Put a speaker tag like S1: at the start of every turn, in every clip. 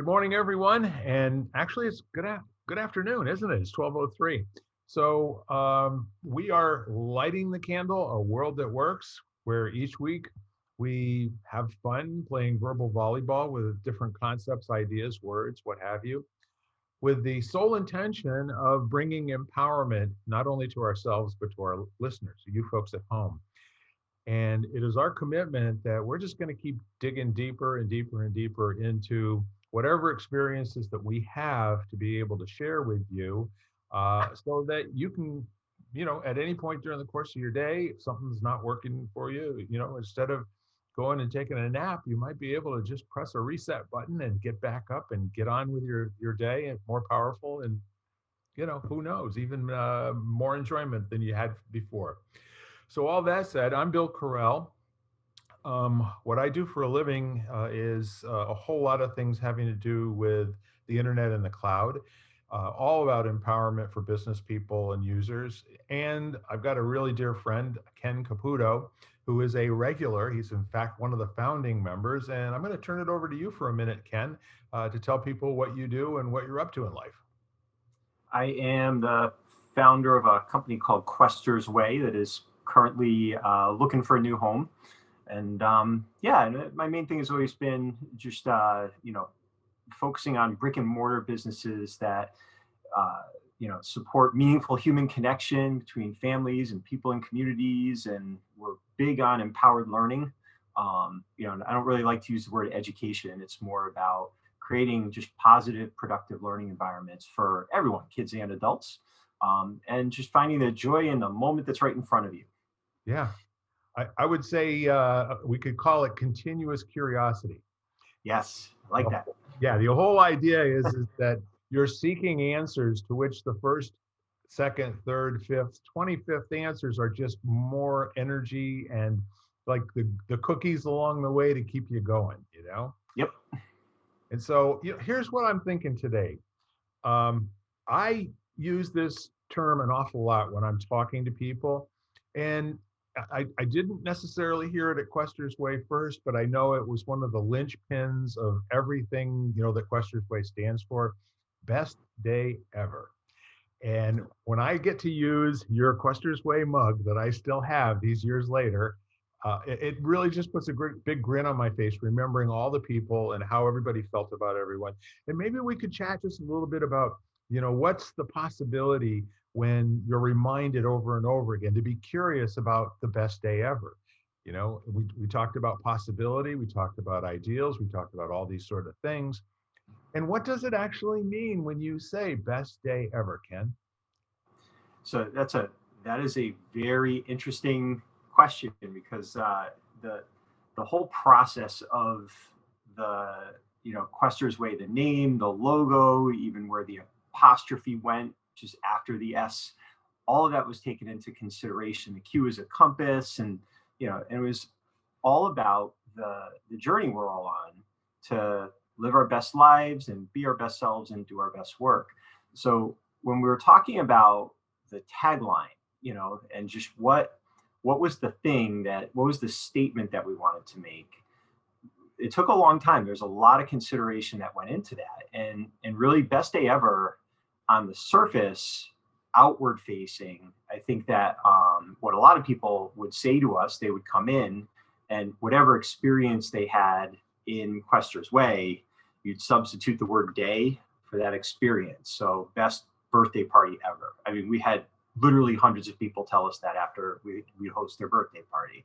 S1: Good morning, everyone. And actually, it's good afternoon, isn't it? It's 12:03. We are lighting the candle, a world that works, where each week we have fun playing verbal volleyball with different concepts, ideas, words, what have you, with the sole intention of bringing empowerment not only to ourselves, but to our listeners, you folks at home. And it is our commitment that we're just going to keep digging deeper and deeper and deeper into whatever experiences that we have to be able to share with you, so that you can, at any point during the course of your day, if something's not working for you, instead of going and taking a nap, you might be able to just press a reset button and get back up and get on with your day and more powerful and, who knows, even more enjoyment than you had before. So all that said, I'm Bill Correll. What I do for a living is a whole lot of things having to do with the internet and the cloud, all about empowerment for business people and users. And I've got a really dear friend, Ken Caputo, who is a regular. He's in fact one of the founding members. And I'm going to turn it over to you for a minute, Ken, to tell people what you do and what you're up to in life.
S2: I am the founder of a company called Quester's Way that is currently looking for a new home. And my main thing has always been just, focusing on brick and mortar businesses that, support meaningful human connection between families and people in communities. And we're big on empowered learning. And I don't really like to use the word education. It's more about creating just positive, productive learning environments for everyone, kids and adults, and just finding the joy in the moment that's right in front of you.
S1: Yeah. I would say we could call it continuous curiosity.
S2: Yes, I like that.
S1: Yeah, the whole idea is that you're seeking answers to which the first, second, third, fifth, 25th answers are just more energy and like the cookies along the way to keep you going.
S2: Yep.
S1: And so here's what I'm thinking today. I use this term an awful lot when I'm talking to people. And I didn't necessarily hear it at Quester's Way first, but I know it was one of the linchpins of everything, that Quester's Way stands for. Best day ever. And when I get to use your Quester's Way mug that I still have these years later, it really just puts a great big grin on my face, remembering all the people and how everybody felt about everyone. And maybe we could chat just a little bit about, what's the possibility when you're reminded over and over again to be curious about the best day ever. We talked about possibility, we talked about ideals, we talked about all these sort of things. And what does it actually mean when you say best day ever, Ken?
S2: So that is a very interesting question, because the whole process of the Quester's Way, the name, the logo, even where the apostrophe went just after the S, all of that was taken into consideration. The Q is a compass, and it was all about the journey we're all on to live our best lives and be our best selves and do our best work. So when we were talking about the tagline, and just what was the statement that we wanted to make, it took a long time. There's a lot of consideration that went into that, and really best day ever on the surface, outward facing. I think that what a lot of people would say to us, they would come in and whatever experience they had in Quester's Way, you'd substitute the word day for that experience. So best birthday party ever. I mean, we had literally hundreds of people tell us that after we host their birthday party,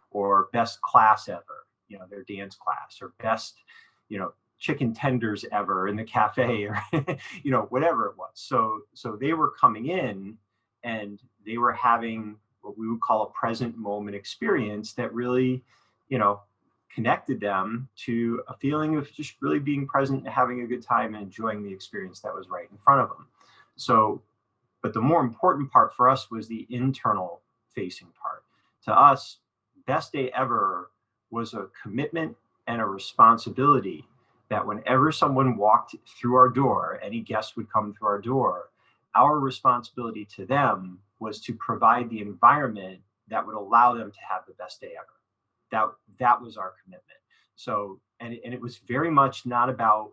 S2: or best class ever, their dance class, or best, chicken tenders ever in the cafe, or, whatever it was. So they were coming in and they were having what we would call a present moment experience that really, connected them to a feeling of just really being present and having a good time and enjoying the experience that was right in front of them. So, but the more important part for us was the internal facing part. To us, best day ever was a commitment and a responsibility that whenever someone walked through our door, any guest would come through our door, our responsibility to them was to provide the environment that would allow them to have the best day ever. That was our commitment. So, and it was very much not about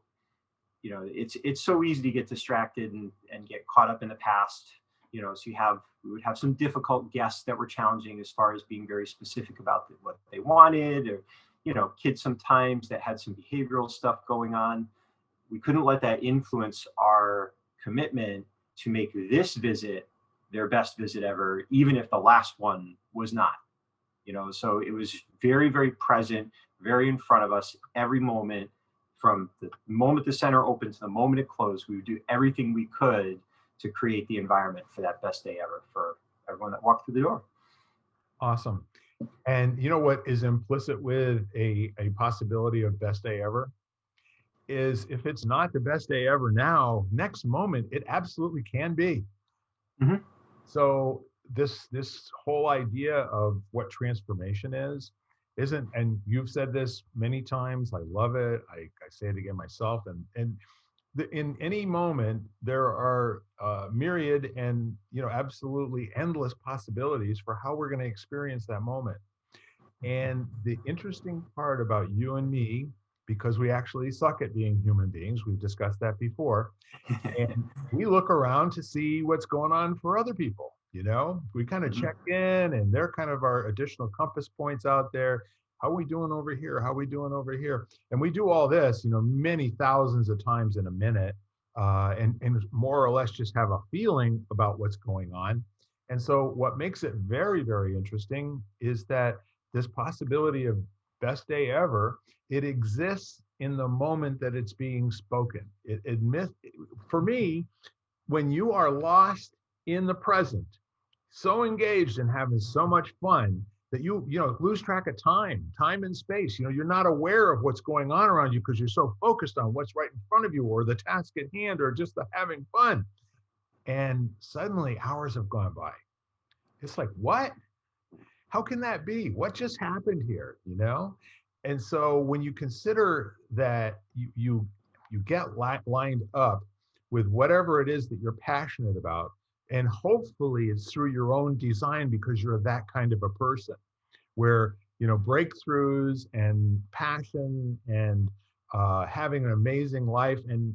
S2: it's so easy to get distracted and get caught up in the past. So we would have some difficult guests that were challenging as far as being very specific about what they wanted, or kids sometimes that had some behavioral stuff going on. We couldn't let that influence our commitment to make this visit their best visit ever, even if the last one was not. So it was very, very present, very in front of us every moment. From the moment the center opened to the moment it closed, we would do everything we could to create the environment for that best day ever for everyone that walked through the door.
S1: Awesome. And you know what is implicit with a possibility of best day ever is, if it's not the best day ever now, next moment it absolutely can be.
S2: Mm-hmm.
S1: So this whole idea of what transformation isn't, and you've said this many times, I love it, I say it again myself, and in any moment there are myriad and absolutely endless possibilities for how we're going to experience that moment. And the interesting part about you and me, because we actually suck at being human beings, we've discussed that before, and we look around to see what's going on for other people. We kind of
S2: Mm-hmm.
S1: check in, and they're kind of our additional compass points out there. How are we doing over here? How are we doing over here? And we do all this, many thousands of times in a minute, and more or less just have a feeling about what's going on. And so what makes it very, very interesting is that this possibility of best day ever, it exists in the moment that it's being spoken. For me, when you are lost in the present, so engaged and having so much fun that you lose track of time and space. You're not aware of what's going on around you because you're so focused on what's right in front of you, or the task at hand, or just the having fun. And suddenly hours have gone by. It's like, what? How can that be? What just happened here? And so when you consider that you get lined up with whatever it is that you're passionate about, and hopefully it's through your own design, because you're that kind of a person where breakthroughs and passion and having an amazing life, and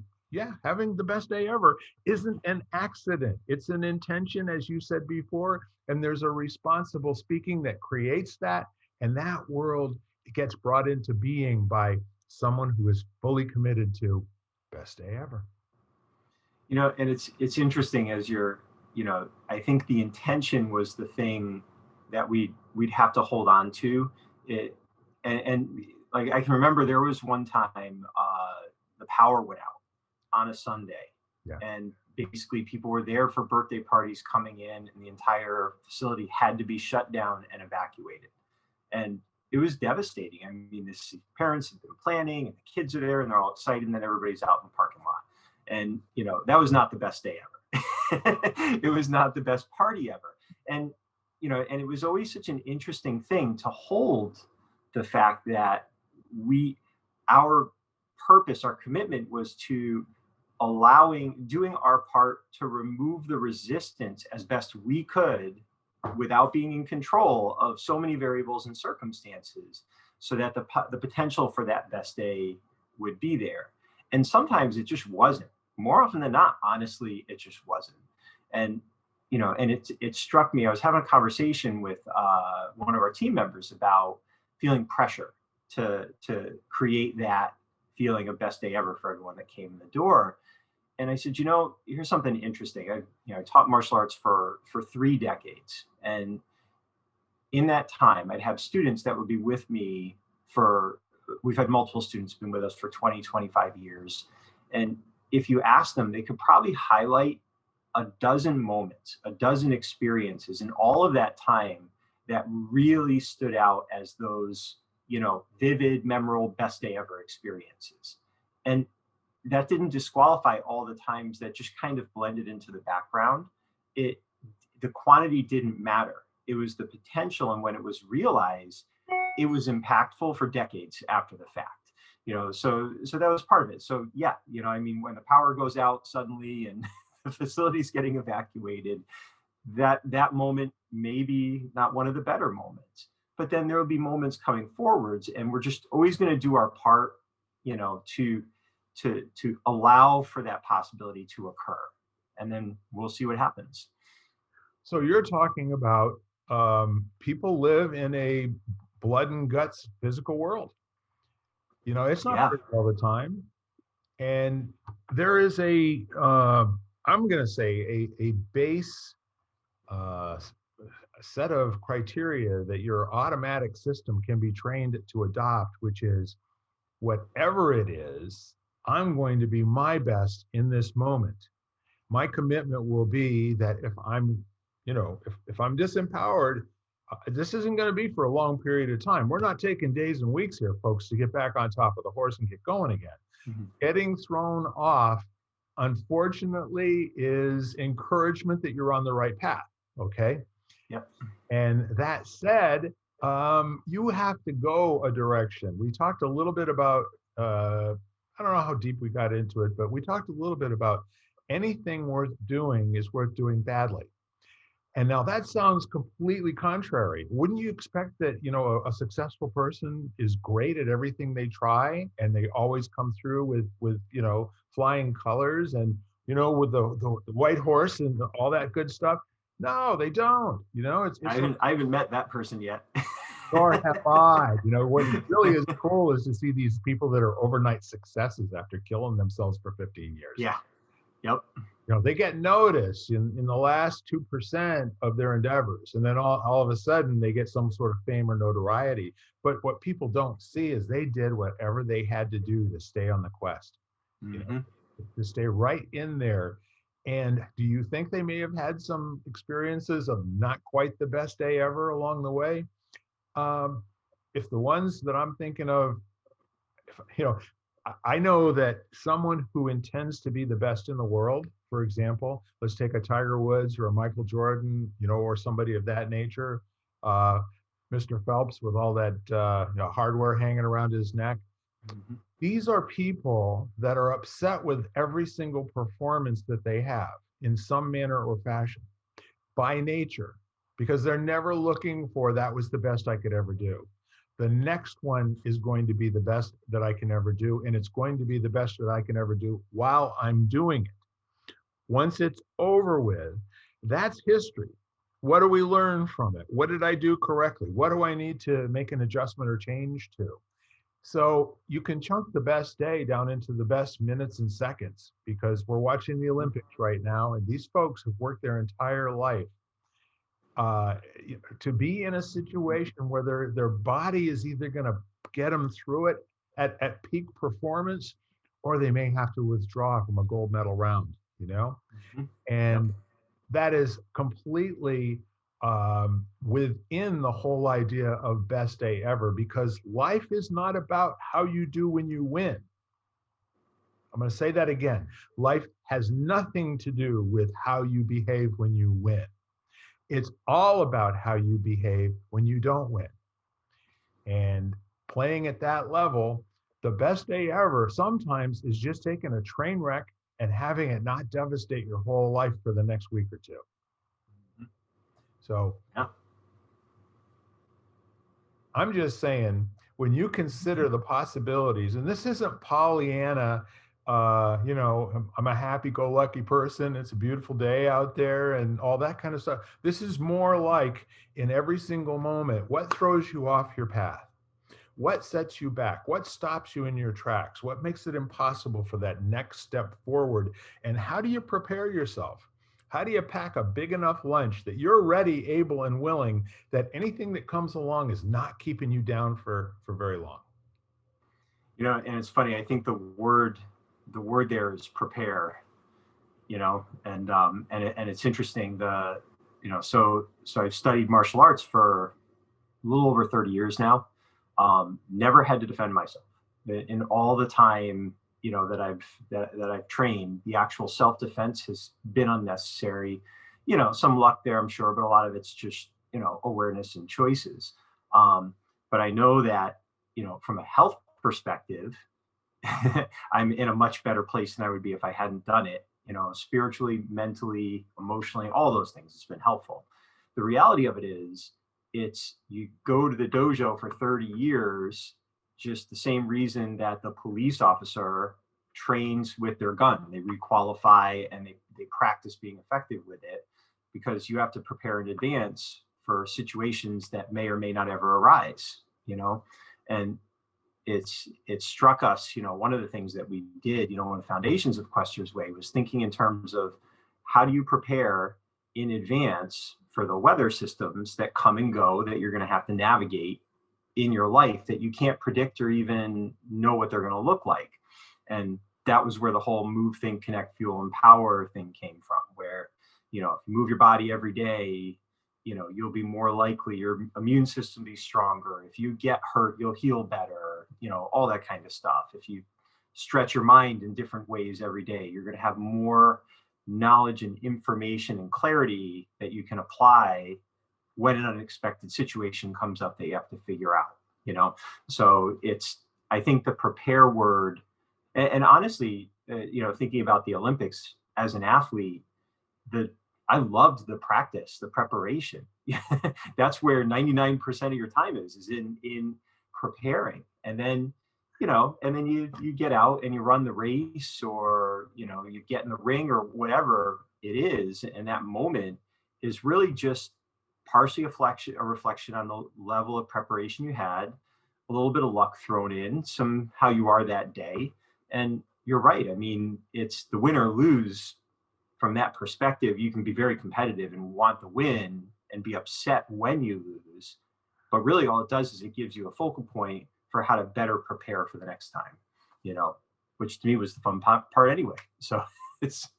S1: having the best day ever isn't an accident. It's an intention, as you said before, and there's a responsible speaking that creates that, and that world gets brought into being by someone who is fully committed to best day ever.
S2: And it's interesting, as I think the intention was the thing that we'd have to hold on to it. And like, I can remember there was one time the power went out on a Sunday.
S1: Yeah.
S2: And basically people were there for birthday parties coming in, and the entire facility had to be shut down and evacuated. And it was devastating. I mean, the parents have been planning, and the kids are there, and they're all excited, and then everybody's out in the parking lot. And that was not the best day ever. It was not the best party ever. And and it was always such an interesting thing to hold the fact that our purpose, our commitment was to doing our part to remove the resistance as best we could, without being in control of so many variables and circumstances, so that the potential for that best day would be there. And sometimes it just wasn't. More often than not, honestly, it just wasn't. And and it struck me. I was having a conversation with one of our team members about feeling pressure to create that feeling of best day ever for everyone that came in the door. And I said, here's something interesting. I taught martial arts for 3 decades, and in that time, I'd have students that would be with me we've had multiple students been with us for 20, 25 years. And if you ask them, they could probably highlight a dozen moments, a dozen experiences in all of that time that really stood out as those, vivid, memorable, best day ever experiences. And that didn't disqualify all the times that just kind of blended into the background. The quantity didn't matter. It was the potential, and when it was realized, it was impactful for decades after the fact. So that was part of it. So when the power goes out suddenly and the facility's getting evacuated, that moment may be not one of the better moments. But then there will be moments coming forwards, and we're just always going to do our part, to to allow for that possibility to occur, and then we'll see what happens.
S1: So you're talking about people live in a blood and guts physical world. It's not
S2: Yeah.
S1: pretty all the time. And there is I'm going to say a base uh, set of criteria that your automatic system can be trained to adopt, which is whatever it is, I'm going to be my best in this moment. My commitment will be that if I'm disempowered, this isn't going to be for a long period of time. We're not taking days and weeks here, folks, to get back on top of the horse and get going again.
S2: Mhm.
S1: Getting thrown off, unfortunately, is encouragement that you're on the right path. Okay.
S2: Yep.
S1: And that said, you have to go a direction. We talked a little bit about, I don't know how deep we got into it, but we talked a little bit about anything worth doing is worth doing badly. And now that sounds completely contrary. Wouldn't you expect that, a successful person is great at everything they try and they always come through with flying colors and, with the white horse and all that good stuff? No, they don't.
S2: I haven't met that person yet.
S1: Nor have I. What really is cool is to see these people that are overnight successes after killing themselves for 15 years.
S2: Yeah. Yep.
S1: They get noticed in the last 2% of their endeavors. And then all of a sudden they get some sort of fame or notoriety. But what people don't see is they did whatever they had to do to stay on the quest,
S2: Mm-hmm.
S1: to stay right in there. And do you think they may have had some experiences of not quite the best day ever along the way? If the ones that I'm thinking of, I know that someone who intends to be the best in the world, for example, let's take a Tiger Woods or a Michael Jordan, or somebody of that nature, Mr. Phelps with all that hardware hanging around his neck.
S2: Mm-hmm.
S1: These are people that are upset with every single performance that they have in some manner or fashion by nature, because they're never looking for that was the best I could ever do. The next one is going to be the best that I can ever do, and it's going to be the best that I can ever do while I'm doing it. Once it's over with, that's history. What do we learn from it? What did I do correctly? What do I need to make an adjustment or change to? So you can chunk the best day down into the best minutes and seconds, because we're watching the Olympics right now, and these folks have worked their entire life to be in a situation where their body is either going to get them through it at peak performance, or they may have to withdraw from a gold medal round,
S2: Mm-hmm.
S1: and
S2: Yep.
S1: that is completely within the whole idea of best day ever, because life is not about how you do when you win. I'm going to say that again. Life has nothing to do with how you behave when you win. It's all about how you behave when you don't win. And playing at that level, the best day ever sometimes is just taking a train wreck and having it not devastate your whole life for the next week or two. So
S2: Yeah.
S1: I'm just saying, when you consider the possibilities, and this isn't Pollyanna, I'm a happy-go-lucky person. It's a beautiful day out there and all that kind of stuff. This is more like, in every single moment, what throws you off your path? What sets you back? What stops you in your tracks? What makes it impossible for that next step forward? And how do you prepare yourself? How do you pack a big enough lunch that you're ready, able, and willing, that anything that comes along is not keeping you down for very long?
S2: And it's funny. I think the word there is prepare. And it's interesting. So I've studied martial arts for a little over 30 years now. Never had to defend myself in all the time that I've trained. The actual self-defense has been unnecessary. Some luck there, I'm sure, but a lot of it's just awareness and choices. But I know that from a health perspective, I'm in a much better place than I would be if I hadn't done it. Spiritually, mentally, emotionally, all those things. It's been helpful. The reality of it is, it's you go to the dojo for 30 years, just the same reason that the police officer trains with their gun. They requalify and they practice being effective with it, because you have to prepare in advance for situations that may or may not ever arise, and it struck us, one of the things that we did, one of the foundations of Quester's Way was thinking in terms of how do you prepare in advance for the weather systems that come and go, that you're going to have to navigate in your life, that you can't predict or even know what they're going to look like. And that was where the whole move, think, connect, fuel, empower thing came from, where, if you move your body every day, you'll be more likely, your immune system be stronger. If you get hurt, you'll heal better, all that kind of stuff. If you stretch your mind in different ways every day, you're going to have more knowledge and information and clarity that you can apply when an unexpected situation comes up that you have to figure out, So I think the prepare word, and honestly, thinking about the Olympics as an athlete, I loved the practice, the preparation. That's where 99% of your time is in preparing. And then, you get out and you run the race, or, you get in the ring or whatever it is. And that moment is really just partially a reflection on the level of preparation you had, a little bit of luck thrown in, some how you are that day. And you're right. I mean, it's the win or lose. From that perspective, you can be very competitive and want the win and be upset when you lose. But really all it does is it gives you a focal point for how to better prepare for the next time, which to me was the fun part anyway. So it's.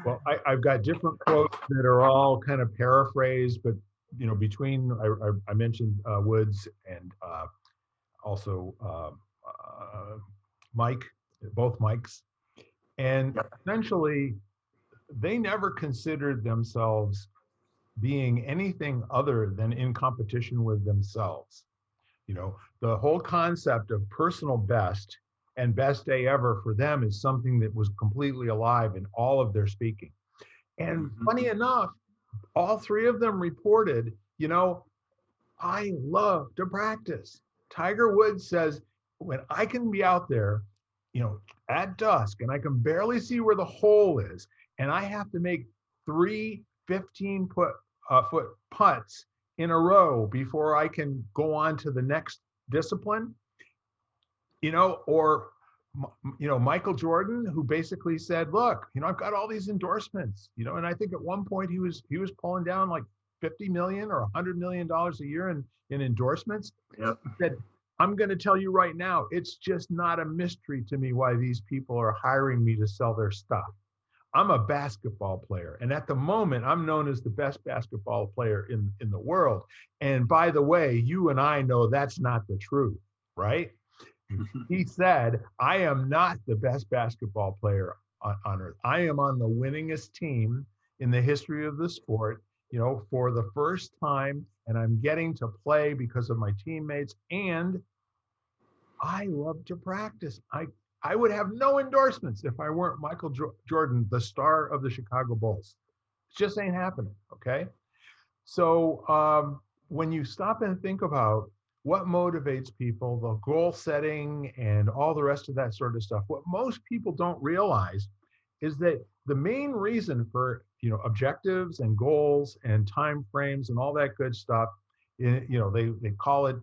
S1: Well, I've got different quotes that are all kind of paraphrased, but, between, I mentioned Woods and also Mike, both Mikes. And essentially, they never considered themselves being anything other than in competition with themselves. The whole concept of personal best and best day ever for them is something that was completely alive in all of their speaking. And funny enough, all three of them reported, I love to practice. Tiger Woods says, when I can be out there, at dusk, and I can barely see where the hole is, and I have to make 3 15-foot putts in a row before I can go on to the next discipline, or, Michael Jordan, who basically said, look, I've got all these endorsements, and I think at one point he was pulling down like 50 million or $100 million a year in endorsements.
S2: Yep.
S1: He said, I'm going to tell you right now, it's just not a mystery to me why these people are hiring me to sell their stuff. I'm a basketball player. And at the moment, I'm known as the best basketball player in the world. And by the way, you and I know that's not the truth, right? He said, I am not the best basketball player on earth. I am on the winningest team in the history of the sport, for the first time. And I'm getting to play because of my teammates. And I love to practice. I would have no endorsements if I weren't Michael Jordan, the star of the Chicago Bulls. It just ain't happening, okay? So when you stop and think about what motivates people, the goal setting and all the rest of that sort of stuff, what most people don't realize is that the main reason for, objectives and goals and time frames and all that good stuff, they call it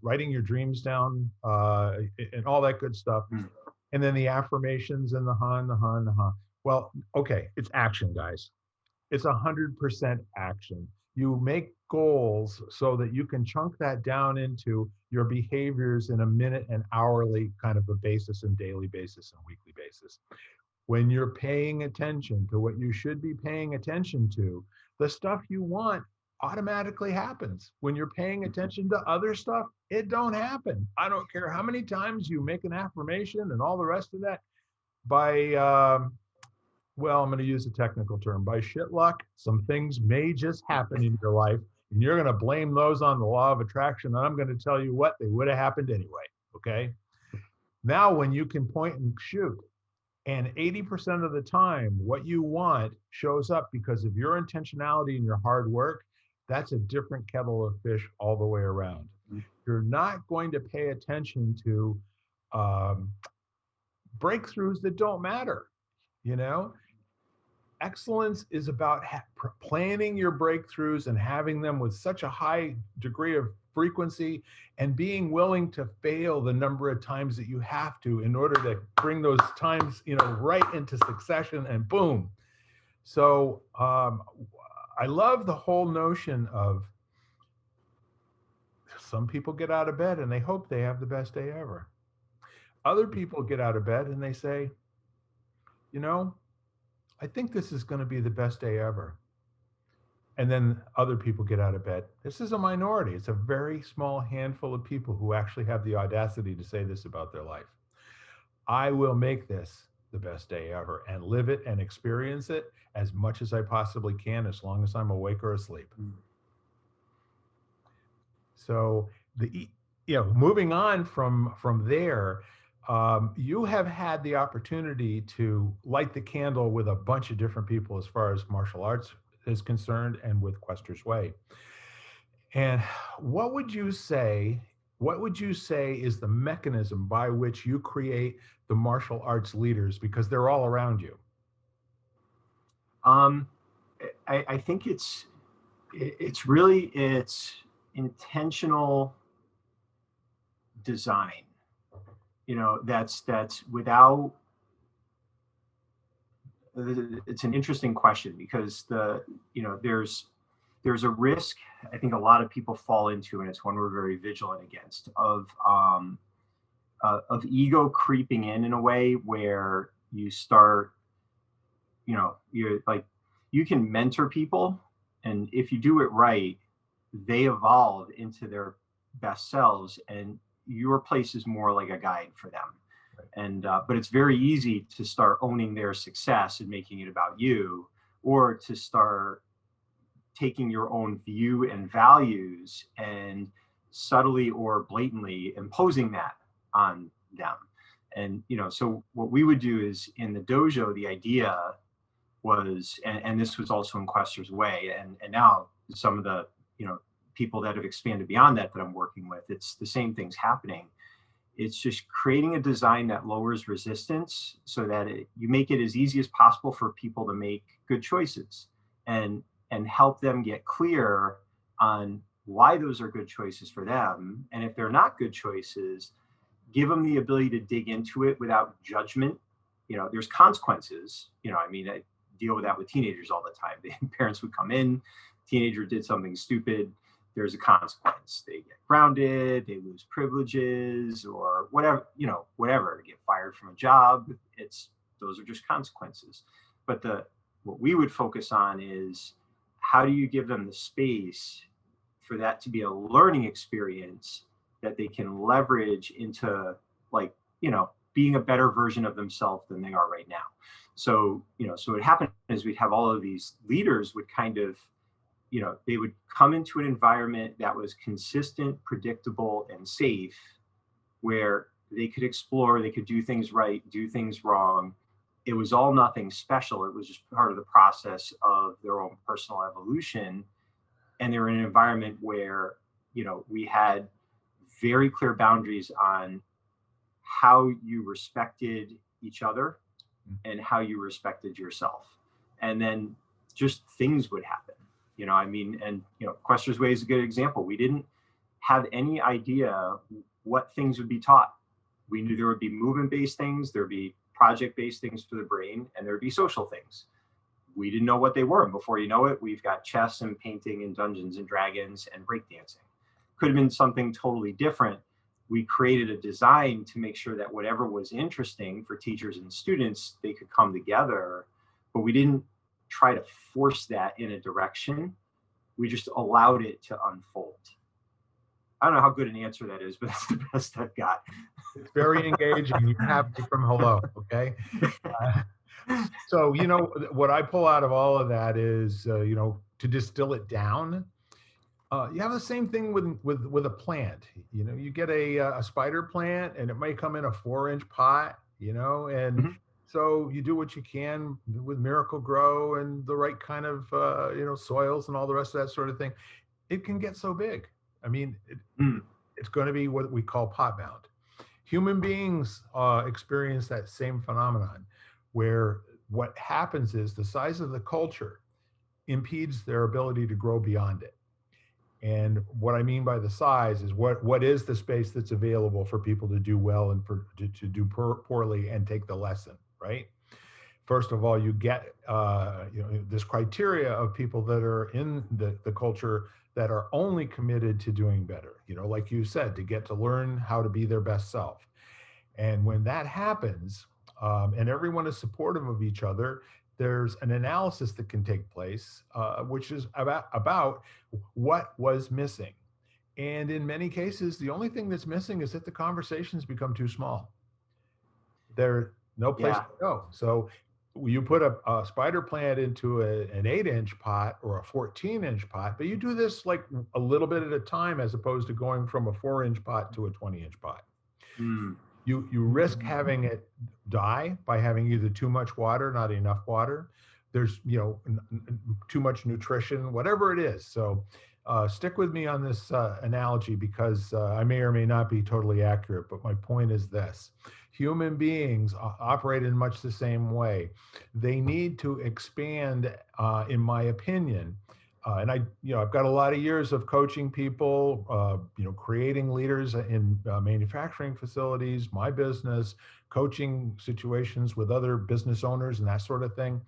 S1: writing your dreams down and all that good stuff. And then the affirmations and the ha. Well, okay, it's action, guys. It's 100% action. You make goals so that you can chunk that down into your behaviors in a minute and hourly kind of a basis and daily basis and weekly basis. When you're paying attention to what you should be paying attention to, the stuff you want automatically happens. When you're paying attention to other stuff, it don't happen. I don't care how many times you make an affirmation and all the rest of that. By, well, I'm going to use a technical term. By shit luck, some things may just happen in your life, and you're going to blame those on the law of attraction. And I'm going to tell you what, they would have happened anyway, okay? Now, when you can point and shoot, and 80% of the time, what you want shows up because of your intentionality and your hard work, that's a different kettle of fish all the way around. You're not going to pay attention to breakthroughs that don't matter, you know? Excellence is about planning your breakthroughs and having them with such a high degree of frequency and being willing to fail the number of times that you have to in order to bring those times, right into succession and boom. So I love the whole notion of some people get out of bed and they hope they have the best day ever. Other people get out of bed and they say, you know, I think this is going to be the best day ever. And then other people get out of bed. This is a minority. It's a very small handful of people who actually have the audacity to say this about their life. I will make this the best day ever and live it and experience it as much as I possibly can, as long as I'm awake or asleep. So moving on from there, you have had the opportunity to light the candle with a bunch of different people as far as martial arts is concerned and with Quester's Way. And what would you say is the mechanism by which you create the martial arts leaders, because they're all around you?
S2: I think it's intentional design. That's without. It's an interesting question because there's a risk I think a lot of people fall into, and it's one we're very vigilant against, of ego creeping in a way where you start, you're like, you can mentor people, and if you do it right, they evolve into their best selves, and your place is more like a guide for them. And but it's very easy to start owning their success and making it about you, or to start taking your own view and values and subtly or blatantly imposing that on them. And so what we would do is, in the dojo, the idea was, and this was also in Quester's Way, and now some of the people that have expanded beyond that I'm working with, it's the same things happening. It's just creating a design that lowers resistance so that you make it as easy as possible for people to make good choices, and help them get clear on why those are good choices for them. And if they're not good choices, give them the ability to dig into it without judgment. There's consequences. I deal with that with teenagers all the time. The parents would come in, teenager did something stupid, there's a consequence. They get grounded, they lose privileges, or whatever, whatever, get fired from a job. Those are just consequences. But what we would focus on is, how do you give them the space for that to be a learning experience that they can leverage into, being a better version of themselves than they are right now. So, so what happened is we'd have all of these leaders would kind of, they would come into an environment that was consistent, predictable, and safe, where they could explore, they could do things right, do things wrong. It was all nothing special. It was just part of the process of their own personal evolution. And they were in an environment where, we had very clear boundaries on how you respected each other and how you respected yourself. And then just things would happen. And Quester's Way is a good example. We didn't have any idea what things would be taught. We knew there would be movement-based things, there'd be project-based things for the brain, and there'd be social things. We didn't know what they were. And before you know it, we've got chess and painting and Dungeons and Dragons and breakdancing. Could have been something totally different. We created a design to make sure that whatever was interesting for teachers and students, they could come together, but we didn't try to force that in a direction. We just allowed it to unfold. I don't know how good an answer that is, but that's the best I've got.
S1: It's very engaging. You have me from hello, okay? So, what I pull out of all of that is, to distill it down, you have the same thing with a plant. You get a spider plant, and it might come in a 4-inch pot, and so you do what you can with Miracle Grow and the right kind of, soils and all the rest of that sort of thing. It can get so big. I mean, it's going to be what we call pot bound. Human beings experience that same phenomenon where what happens is the size of the culture impedes their ability to grow beyond it. And what I mean by the size is what is the space that's available for people to do well and to do poorly and take the lesson, right? First of all, you get this criteria of people that are in the culture that are only committed to doing better, like you said, to get to learn how to be their best self. And when that happens, and everyone is supportive of each other, there's an analysis that can take place, which is about what was missing. And in many cases, the only thing that's missing is that the conversations become too small. There's no place
S2: Yeah.
S1: to go. So you put a spider plant into an 8-inch pot or a 14-inch pot, but you do this like a little bit at a time as opposed to going from a 4-inch pot to a 20-inch pot.
S2: Mm.
S1: You risk having it die by having either too much water, not enough water. There's too much nutrition, whatever it is. So stick with me on this analogy because I may or may not be totally accurate, but my point is this. Human beings operate in much the same way. They need to expand, in my opinion, and I've got a lot of years of coaching people, creating leaders in manufacturing facilities, my business, coaching situations with other business owners and that sort of thing.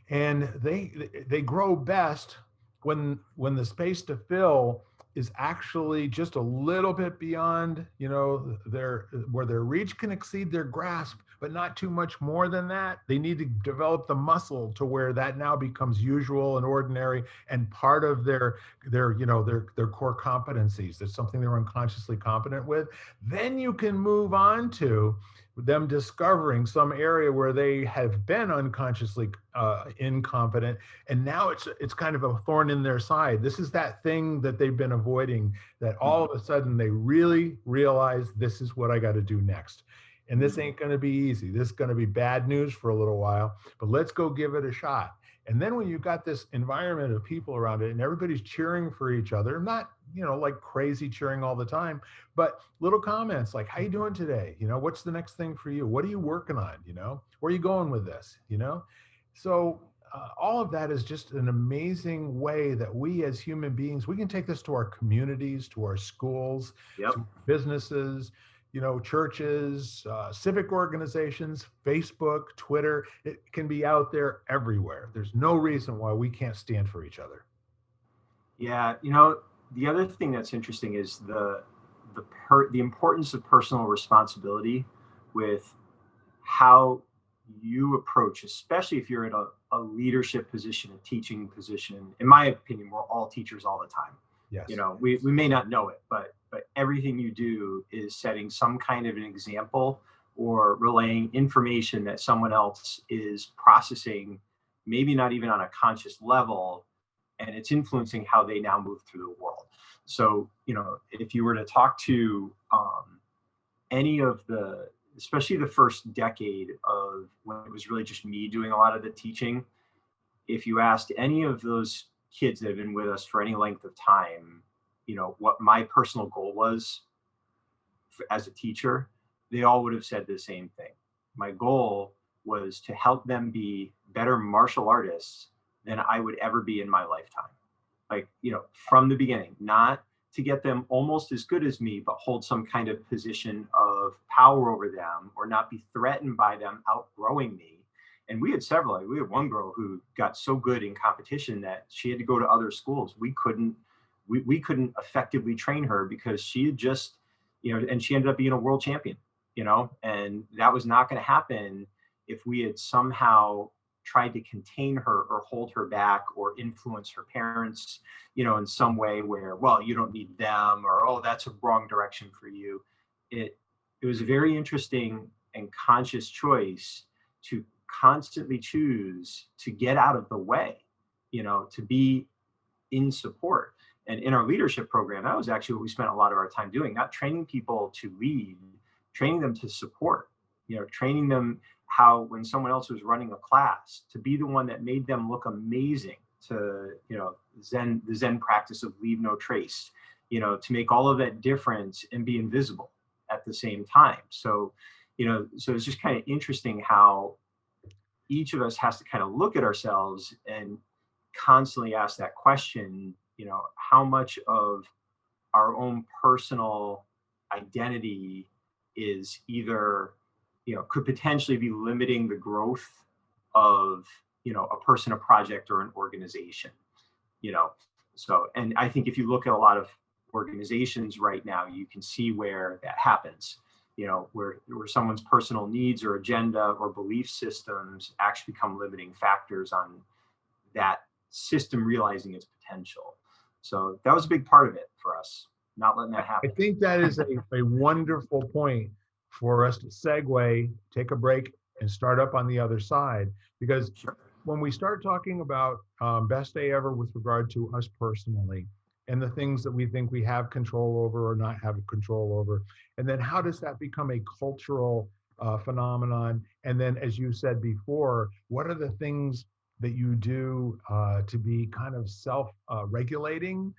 S1: And they grow best when the space to fill is actually just a little bit beyond, where their reach can exceed their grasp, but not too much more than that. They need to develop the muscle to where that now becomes usual and ordinary and part of their core competencies. That's something they're unconsciously competent with. Then you can move on to them discovering some area where they have been unconsciously incompetent, and now it's kind of a thorn in their side. This is that thing that they've been avoiding, that all of a sudden they really realize this is what I got to do next. And this ain't going to be easy. This is going to be bad news for a little while, but let's go give it a shot. And then when you've got this environment of people around it and everybody's cheering for each other, not, like crazy cheering all the time, but little comments like, how you doing today? What's the next thing for you? What are you working on? Where are you going with this? So all of that is just an amazing way that we as human beings, we can take this to our communities, to our schools,
S2: Yep.
S1: to businesses, churches, civic organizations, Facebook, Twitter. It can be out there everywhere. There's no reason why we can't stand for each other.
S2: Yeah. The other thing that's interesting is the importance of personal responsibility with how you approach, especially if you're in a leadership position, a teaching position. In my opinion, we're all teachers all the time.
S1: Yes.
S2: We may not know it, but everything you do is setting some kind of an example or relaying information that someone else is processing, maybe not even on a conscious level, and it's influencing how they now move through the world. So, if you were to talk to any of especially the first decade of when it was really just me doing a lot of the teaching, if you asked any of those kids that have been with us for any length of time, what my personal goal was as a teacher, they all would have said the same thing. My goal was to help them be better martial artists than I would ever be in my lifetime. Like, from the beginning, not to get them almost as good as me, but hold some kind of position of power over them or not be threatened by them outgrowing me. And we had several. We had one girl who got so good in competition that she had to go to other schools. We couldn't effectively train her because she had just, and she ended up being a world champion, and that was not going to happen if we had somehow tried to contain her or hold her back or influence her parents, in some way where, well, you don't need them, or, oh, that's a wrong direction for you. It was a very interesting and conscious choice to constantly choose to get out of the way, to be in support. And in our leadership program, that was actually what we spent a lot of our time doing, not training people to lead, training them to support, training them how, when someone else was running a class, to be the one that made them look amazing, to, the Zen practice of leave no trace, to make all of that difference and be invisible at the same time. So, so it's just kind of interesting how each of us has to kind of look at ourselves and constantly ask that question, how much of our own personal identity is either, could potentially be limiting the growth of, a person, a project, or an organization, So, and I think if you look at a lot of organizations right now, you can see where that happens, where someone's personal needs or agenda or belief systems actually become limiting factors on that system realizing its potential. So that was a big part of it for us, not letting that
S1: I
S2: happen.
S1: think that is a wonderful point for us to segue, take a break, and start up on the other side. Because
S2: Sure.
S1: when we start talking about best day ever with regard to us personally, and the things that we think we have control over or not have control over, and then how does that become a cultural phenomenon? And then, as you said before, what are the things that you do to be kind of self-regulating?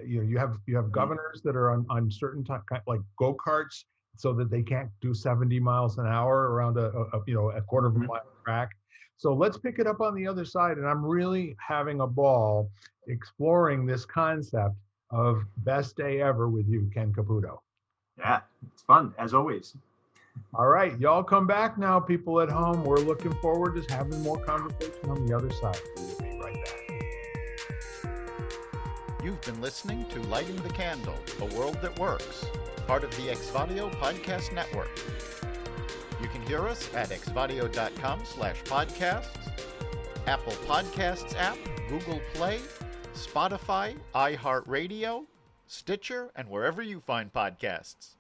S1: You have governors that are on certain like go-karts, so that they can't do 70 miles an hour around a quarter of a mile track. So let's pick it up on the other side. And I'm really having a ball exploring this concept of best day ever with you, Ken Caputo.
S2: Yeah, it's fun as always.
S1: All right, y'all come back now, people at home. We're looking forward to having more conversation on the other side. We'll be right back.
S3: You've been listening to Lighting the Candle, a world that works, part of the Exvadio Podcast Network. You can hear us at exvadio.com/podcasts, Apple Podcasts app, Google Play, Spotify, iHeartRadio, Stitcher, and wherever you find podcasts.